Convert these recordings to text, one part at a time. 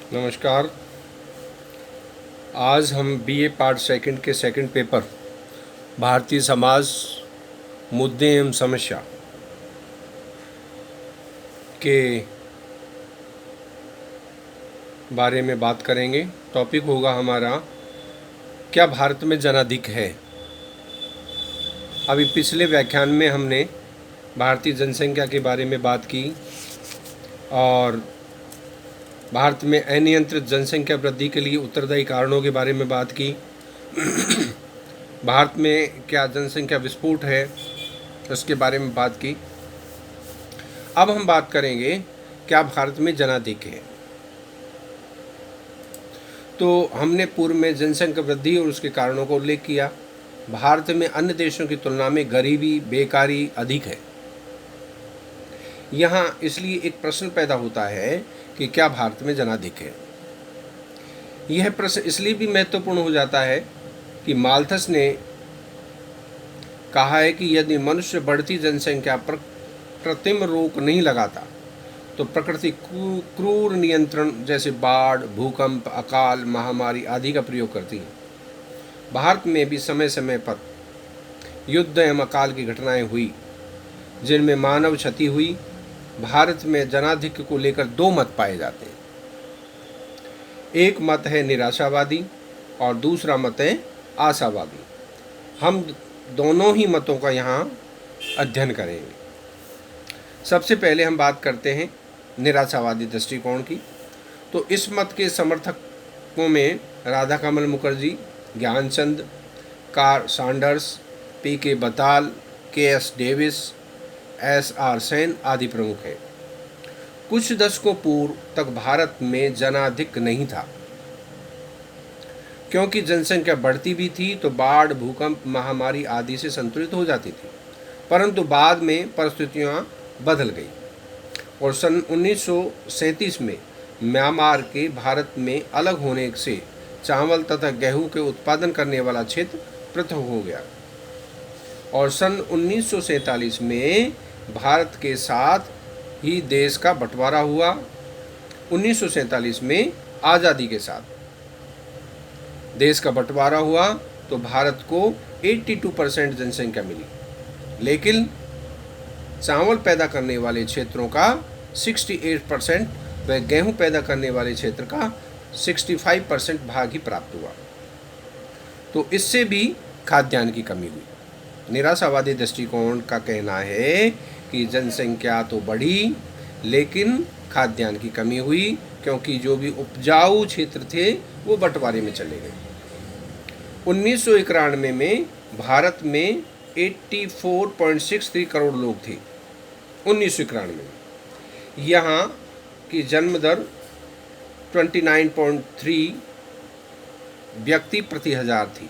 नमस्कार। आज हम बीए पार्ट सेकंड के सेकंड पेपर भारतीय समाज मुद्दे एवं समस्या के बारे में बात करेंगे। टॉपिक होगा हमारा, क्या भारत में जनाधिक है। अभी पिछले व्याख्यान में हमने भारतीय जनसंख्या के बारे में बात की और भारत में अनियंत्रित जनसंख्या वृद्धि के लिए उत्तरदायी कारणों के बारे में बात की। भारत में क्या जनसंख्या विस्फोट है, उसके बारे में बात की। अब हम बात करेंगे क्या भारत में जनाधिक है। तो हमने पूर्व में जनसंख्या वृद्धि और उसके कारणों का उल्लेख किया। भारत में अन्य देशों की तुलना में गरीबी, बेकारी अधिक है। यहाँ इसलिए एक प्रश्न पैदा होता है कि क्या भारत में जनाधिक है। यह प्रश्न इसलिए भी महत्वपूर्ण हो जाता है कि माल्थस ने कहा है कि यदि मनुष्य बढ़ती जनसंख्या पर कृत्रिम रोक नहीं लगाता तो प्रकृति क्रूर नियंत्रण जैसे बाढ़, भूकंप, अकाल, महामारी आदि का प्रयोग करती है। भारत में भी समय समय पर युद्ध एवं अकाल की घटनाएं हुई जिनमें मानव क्षति हुई। भारत में जनाधिक्य को लेकर दो मत पाए जाते हैं। एक मत है निराशावादी और दूसरा मत है आशावादी। हम दोनों ही मतों का यहाँ अध्ययन करेंगे। सबसे पहले हम बात करते हैं निराशावादी दृष्टिकोण की। तो इस मत के समर्थकों में Radhakamal Mukherjee, Gyanchand, Carl Saunders, PK. Wattal, KS. Davis, SR. Sen आदि प्रमुख हैं। कुछ दशकों पूर्व तक भारत में जनाधिक्य नहीं था, क्योंकि जनसंख्या बढ़ती भी थी तो बाढ़, भूकंप, महामारी आदि से संतुलित हो जाती थी। परंतु बाद में परिस्थितियां बदल गई और सन 1937 में म्यांमार के भारत में अलग होने से चावल तथा गेहूं के उत्पादन करने वाला क्षेत्र पृथक हो गया और सन 1947 में भारत के साथ ही देश का बंटवारा हुआ। 1947 में आज़ादी के साथ देश का बंटवारा हुआ तो भारत को 82% जनसंख्या मिली, लेकिन चावल पैदा करने वाले क्षेत्रों का 68% व गेहूं पैदा करने वाले क्षेत्र का 65% भाग ही प्राप्त हुआ। तो इससे भी खाद्यान्न की कमी हुई। निराशावादी दृष्टिकोण का कहना है कि जनसंख्या तो बढ़ी लेकिन खाद्यान्न की कमी हुई, क्योंकि जो भी उपजाऊ क्षेत्र थे वो बंटवारे में चले गए। 1991 में भारत में 84.63 करोड़ लोग थे। 1991 में यहाँ की जन्म दर 29.3 व्यक्ति प्रति हजार थी।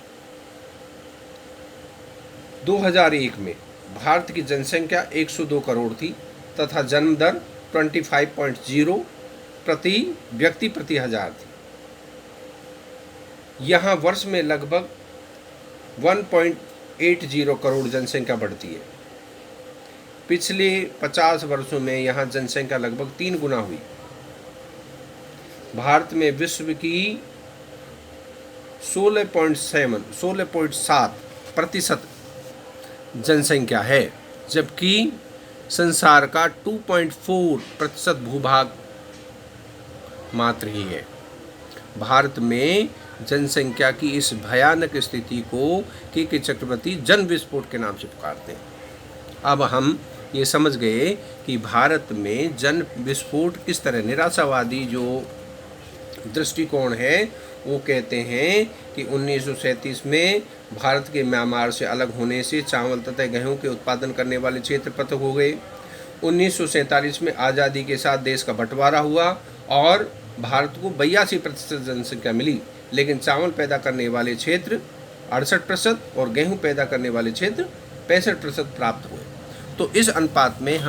2001 में भारत की जनसंख्या 102 करोड़ थी तथा जन्म दर 25.0 प्रति व्यक्ति प्रति हजार थी। यहाँ वर्ष में लगभग 1.80 करोड़ जनसंख्या बढ़ती है। पिछले 50 वर्षों में यहाँ जनसंख्या लगभग 3 गुना हुई। भारत में विश्व की 16.7% जनसंख्या है, जबकि संसार का 2.4% भूभाग मात्र ही है। भारत में जनसंख्या की इस भयानक स्थिति को के चक्रवर्ती जन विस्फोट के नाम से पुकारते हैं। अब हम ये समझ गए कि भारत में जन विस्फोट किस तरह। निराशावादी जो दृष्टिकोण है वो कहते हैं कि 1937 में भारत के म्यांमार से अलग होने से चावल तथा गेहूं के उत्पादन करने वाले क्षेत्र पृथक हो गए। 1947 में आज़ादी के साथ देश का बंटवारा हुआ और भारत को 82% जनसंख्या मिली, लेकिन चावल पैदा करने वाले क्षेत्र 68% और गेहूं पैदा करने वाले क्षेत्र 65% प्राप्त हुए। तो इस अनुपात में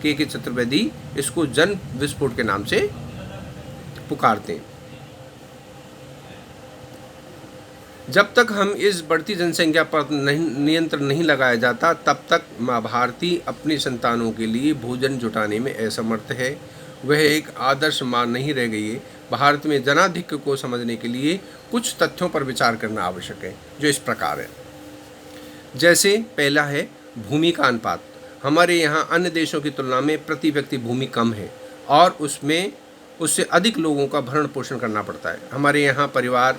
के चतुर्वेदी इसको जन विस्फोट के नाम से पुकारते हैं। जब तक हम इस बढ़ती जनसंख्या पर नियंत्रण नहीं लगाया जाता, तब तक माँ भारती अपनी संतानों के लिए भोजन जुटाने में असमर्थ है वह एक आदर्श मान नहीं रह गई है। भारत में जनाधिक्य को समझने के लिए कुछ तथ्यों पर विचार करना आवश्यक है, जो इस प्रकार है। जैसे पहला है भूमि का अनुपात। हमारे यहाँ अन्य देशों की तुलना में प्रति व्यक्ति भूमि कम है और उससे अधिक लोगों का भरण पोषण करना पड़ता है। हमारे यहाँ परिवार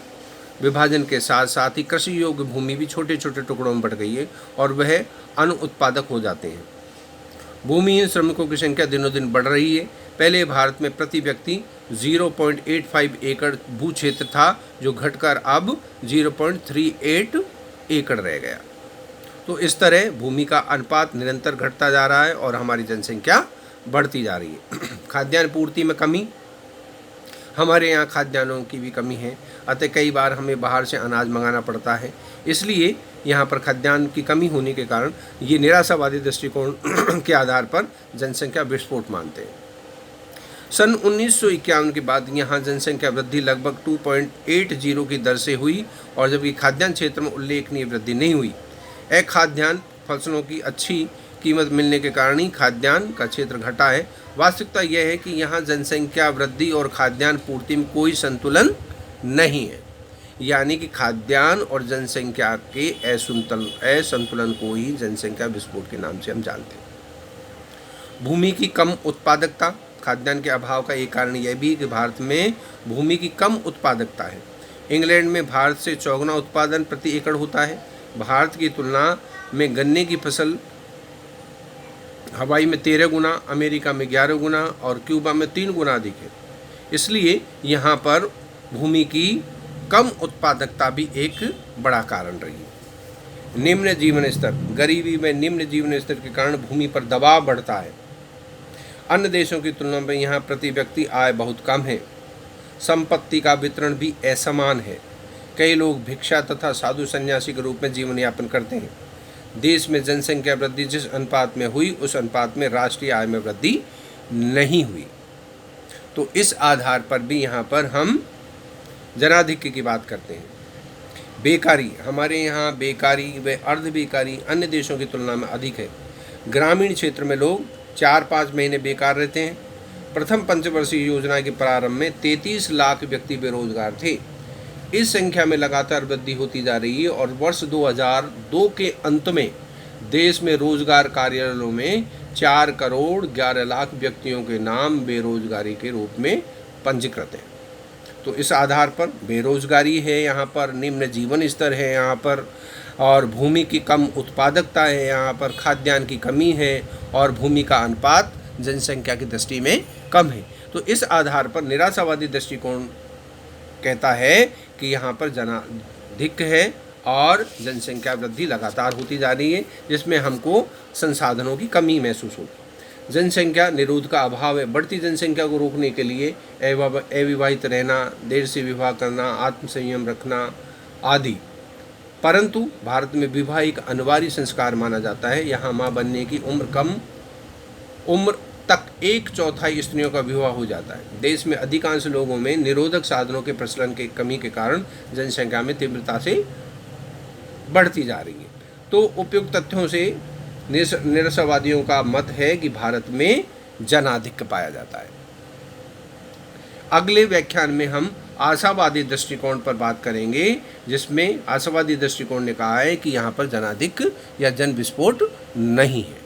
विभाजन के साथ साथ ही कृषि योग्य भूमि भी छोटे छोटे टुकड़ों में बंट गई है और वह अनुत्पादक हो जाते हैं। भूमिहीन श्रमिकों की संख्या दिनों दिन बढ़ रही है। पहले भारत में प्रति व्यक्ति 0.85 एकड़ भू क्षेत्र था, जो घटकर अब 0.38 एकड़ रह गया। तो इस तरह भूमि का अनुपात निरंतर घटता जा रहा है और हमारी जनसंख्या बढ़ती जा रही है। खाद्यान्न पूर्ति में कमी। हमारे यहाँ खाद्यान्नों की भी कमी है, अतः कई बार हमें बाहर से अनाज मंगाना पड़ता है। इसलिए यहाँ पर खाद्यान्न की कमी होने के कारण ये निराशावादी दृष्टिकोण के आधार पर जनसंख्या विस्फोट मानते हैं। सन 1951 के बाद यहाँ जनसंख्या वृद्धि लगभग 2.80 की दर से हुई और जबकि खाद्यान्न क्षेत्र में उल्लेखनीय वृद्धि नहीं हुई। अखाद्यान्न फसलों की अच्छी कीमत मिलने के कारण ही खाद्यान्न का क्षेत्र घटा है। वास्तविकता यह है कि यहाँ जनसंख्या वृद्धि और खाद्यान्न पूर्ति में कोई संतुलन नहीं है, यानी कि खाद्यान्न और जनसंख्या के असंतुलन को ही जनसंख्या विस्फोट के नाम से हम जानते हैं। भूमि की कम उत्पादकता। खाद्यान्न के अभाव का एक कारण यह भी है कि भारत में भूमि की कम उत्पादकता है। इंग्लैंड में भारत से 4 गुना उत्पादन प्रति एकड़ होता है। भारत की तुलना में गन्ने की फसल हवाई में 13 गुना, अमेरिका में 11 गुना और क्यूबा में 3 गुना अधिक है। इसलिए यहाँ पर भूमि की कम उत्पादकता भी एक बड़ा कारण रही है। निम्न जीवन स्तर। गरीबी में निम्न जीवन स्तर के कारण भूमि पर दबाव बढ़ता है। अन्य देशों की तुलना में यहाँ प्रति व्यक्ति आय बहुत कम है। संपत्ति का वितरण भी असमान है। कई लोग भिक्षा तथा साधु सन्यासी के रूप में जीवन यापन करते हैं। देश में जनसंख्या वृद्धि जिस अनुपात में हुई, उस अनुपात में राष्ट्रीय आय में वृद्धि नहीं हुई। तो इस आधार पर भी यहाँ पर हम जनाधिक्य की बात करते हैं। बेकारी। हमारे यहाँ बेकारी व अर्ध बेकारी अन्य देशों की तुलना में अधिक है। ग्रामीण क्षेत्र में लोग 4-5 महीने बेकार रहते हैं। प्रथम पंचवर्षीय योजना के प्रारंभ में 33 लाख व्यक्ति बेरोजगार थे। इस संख्या में लगातार वृद्धि होती जा रही है और वर्ष 2002 के अंत में देश में रोजगार कार्यालयों में 4 करोड़ 11 लाख व्यक्तियों के नाम बेरोजगारी के रूप में पंजीकृत हैं। तो इस आधार पर बेरोजगारी है यहाँ पर, निम्न जीवन स्तर है यहाँ पर, और भूमि की कम उत्पादकता है यहाँ पर, खाद्यान्न की कमी है और भूमि का अनुपात जनसंख्या की दृष्टि में कम है। तो इस आधार पर निराशावादी दृष्टिकोण कहता है कि यहाँ पर जनाधिक्य है और जनसंख्या वृद्धि लगातार होती जा रही है, जिसमें हमको संसाधनों की कमी महसूस होती है। जनसंख्या निरोध का अभाव है। बढ़ती जनसंख्या को रोकने के लिए अविवाहित रहना, देर से विवाह करना, आत्मसंयम रखना आदि। परंतु भारत में विवाह एक अनिवार्य संस्कार माना जाता है। यहाँ माँ बनने की उम्र तक 1/4 स्त्रियों का विवाह हो जाता है। देश में अधिकांश लोगों में निरोधक साधनों के प्रचलन के कमी के कारण जनसंख्या में तीव्रता से बढ़ती जा रही है। तो उपयुक्त तथ्यों से निराशावादियों का मत है कि भारत में जनाधिक्य पाया जाता है। अगले व्याख्यान में हम आशावादी दृष्टिकोण पर बात करेंगे, जिसमें आशावादी दृष्टिकोण ने कहा है कि यहाँ पर जनाधिक्य या जन विस्फोट नहीं है।